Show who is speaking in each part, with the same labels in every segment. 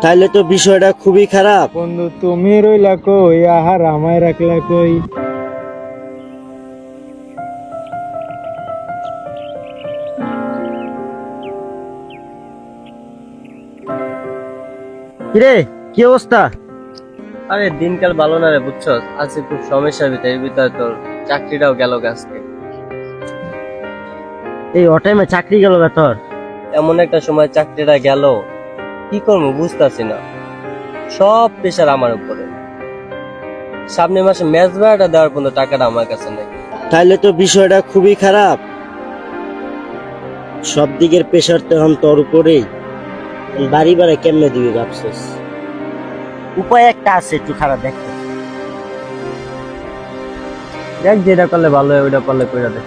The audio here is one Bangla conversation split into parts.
Speaker 1: তাহলে তো বিষয়টা খুবই খারাপ।
Speaker 2: বন্ধু তুমি রইলা কই, আহার আমায় রাখলা কই।
Speaker 1: কিরে কি অবস্থা?
Speaker 3: আরে দিনকাল ভালো না রে, বুঝছো? আজকে খুব সমস্যার ভিতরে তোর চাকরিটাও গেল আজকে।
Speaker 1: এই অটাইমে চাকরি গেল না তোর?
Speaker 3: এমন একটা সময় চাকরিটা গেল, কি করবো বুঝতেছি না। সব প্রেশার আমার উপরে। সামনের মাসে ম্যাচ ভাড়াটা দেওয়ার পর্যন্ত টাকাটা আমার কাছে নেই।
Speaker 1: তাহলে তো বিষয়টা খুবই খারাপ। সব দিকের প্রেশার তো এখন তোর উপরেই। বাড়ি বাড়ি কেমনে দিবি ভাবছিস? উপায় একটা আছে, একটু খারাপ দেখতে।
Speaker 3: দেখ যেটা করলে ভালো হয় ওইটা করলে কইরা দেখ।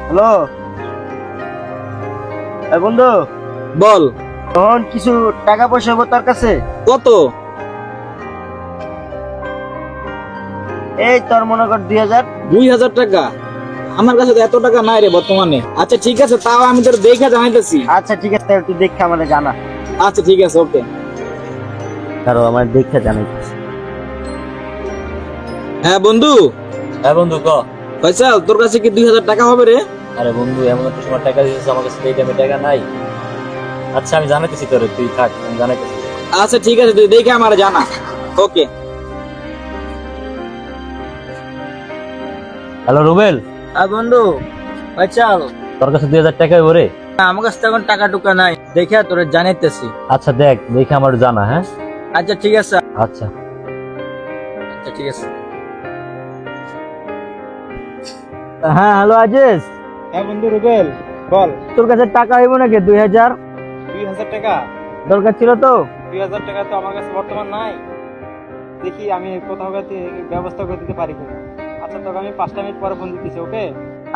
Speaker 1: হ্যালো বন্ধু,
Speaker 2: বল।
Speaker 1: তখন কিছু টাকা পয়সা হবো তোর কাছে?
Speaker 2: কত?
Speaker 1: এই তোর মনে কর 2000।
Speaker 2: 2000 টাকা? আমার কাছে তো এত টাকা নাই রে বর্তমানে। আচ্ছা ঠিক আছে, তাও আমি তোর দেখা জানাইতেছি।
Speaker 1: আচ্ছা ঠিক আছে, তাহলে তুই দেখে আমাকে জানা।
Speaker 2: আচ্ছা ঠিক আছে, ওকে।
Speaker 1: কারো আমার দেখে জানাইতেছি।
Speaker 2: হ্যাঁ বন্ধু।
Speaker 3: হ্যাঁ বন্ধু ক।
Speaker 2: ফয়সাল, তোর কাছে কি 2000 টাকা হবে রে?
Speaker 3: আরে বন্ধু এমন একটা সময় টাকা দিয়েছিস, আমার কাছে এই টাইমে টাকা নাই। আচ্ছা আমি জানাইতেছি তোরে, তুই থাক, আমি জানাইতেছি।
Speaker 2: আচ্ছা ঠিক আছে, তুই দেখে আমারে জানা। ওকে।
Speaker 3: হ্যালো রুবেল।
Speaker 1: আর বন্ধু আচ্ছা,
Speaker 3: তোর কাছে 2000 টাকা হইব রে?
Speaker 1: আমার কাছে তো এখন টাকা টুকা নাই, দেখে তোরে জানাইতেছি।
Speaker 3: আচ্ছা দেখ, দেখে আমার জানা। হ্যাঁ
Speaker 1: আচ্ছা ঠিক আছে।
Speaker 3: আচ্ছা
Speaker 1: আচ্ছা ঠিক আছে। হ্যাঁ হ্যালো আজিজ।
Speaker 2: হ্যাঁ বন্ধু রুবেল, বল।
Speaker 1: তোর কাছে টাকা হইব নাকি? 2000
Speaker 2: টাকা
Speaker 1: দরকার ছিল তো।
Speaker 2: 2000 টাকা তো আমার কাছে বর্তমান নাই। দেখি আমি কোথাও ব্যবস্থা করে দিতে পারি কিনা। আচ্ছা তোকে আমি 5 মিনিট পরে ফোন দিতেছি, ওকে?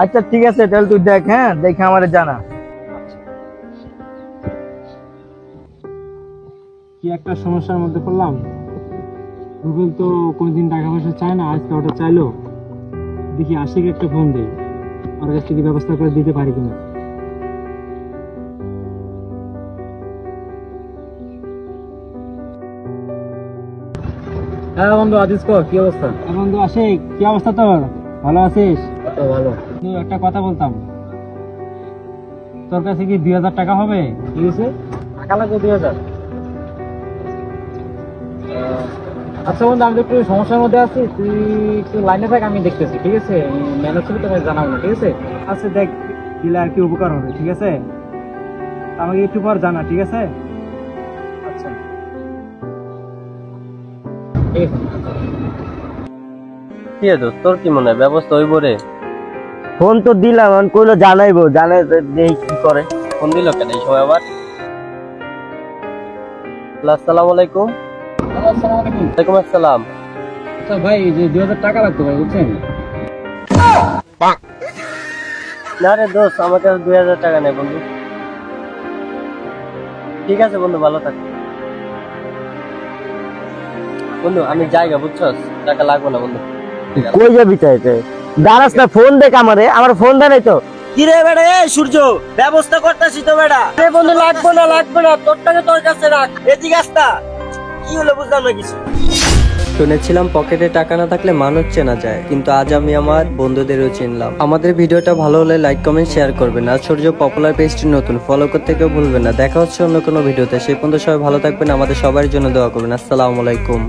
Speaker 1: আচ্ছা ঠিক আছে, তাহলে তুই দেখ, হ্যাঁ দেখে আমারে জানা।
Speaker 2: কি একটা সমস্যার মধ্যে পড়লাম। রুবেল তো কোনদিন টাকা পয়সা চায় না, আজকে ওটা চাইলো। দেখি আশিক একটা ফোন দেই, ওর কাছ থেকে ব্যবস্থা করে দিতে পারি কিনা।
Speaker 3: হ্যাঁ বন্ধু আজিজ ক, কি অবস্থা?
Speaker 2: বন্ধু আশিক, কি অবস্থা তোর? ভালো আছিস?
Speaker 3: ভালো।
Speaker 2: তুই একটা কথা বলতাম, তোর কাছে কি 2000 টাকা হবে?
Speaker 3: কি হয়েছে? টাকা লাগবে 2000? আচ্ছা বন্ধু, আমি তো একটু সমস্যার মধ্যে আছি, তুই একটু লাইনে থাক, আমি দেখতেছি। ঠিক আছে, ম্যানেজ করে তোমায় জানাবো না, ঠিক আছে?
Speaker 2: আচ্ছা দেখ, দিলে আর কি উপকার হবে, ঠিক আছে? আমাকে একটু পর জানা, ঠিক আছে?
Speaker 3: আচ্ছা ঠিক আছে। কি আছে তোর কি মনে হয় ব্যবস্থা হইব রে?
Speaker 1: ফোন তো দিলাম, আমি কইলো জানাইবো, জানাই দেখি কি করে।
Speaker 3: ফোন দিল কেন এই সময় আবার? আসসালামু আলাইকুম। ওয়ালাইকুম আসসালাম।
Speaker 2: আচ্ছা ভাই, যে 2000 টাকা লাগতো ভাই, বুঝছেন?
Speaker 3: না রে দোস্ত, আমার কাছে 2000 টাকা নেই বন্ধু। ঠিক আছে বন্ধু, ভালো থাক বন্ধু। আমি জায়গা বুঝছস, টাকা লাগবে না বন্ধু।
Speaker 1: কই যাবি? চাইতে দাঁড়াস না, ফোন দেখ আমারে, আমার ফোন দেয় নাই তো। কি রে বেড়া, এই সূর্য, ব্যবস্থা করতেছি তো বেড়া। আরে বন্ধু লাগবে না, তোর টাকা তোর কাছে রাখ। এদিকে আসতা, কি হলো বুঝলাম না কিছু।
Speaker 3: শুনেছিলাম পকেটে টাকা না থাকলে মানুষ চেনা যায়, কিন্তু আজ আমি আমার বন্ধুদেরও চিনলাম। আমাদের ভিডিওটা ভালো হলে লাইক কমেন্ট শেয়ার করবেন। আর সূর্য পপুলার পেজটি নতুন, ফলো করতে কেউ ভুলবেন না। দেখা হচ্ছে অন্য কোনো ভিডিওতে। সেই পর্যন্ত সবাই ভালো থাকবেন, আমাদের সবার জন্য দোয়া করবেন। আসসালামু আলাইকুম।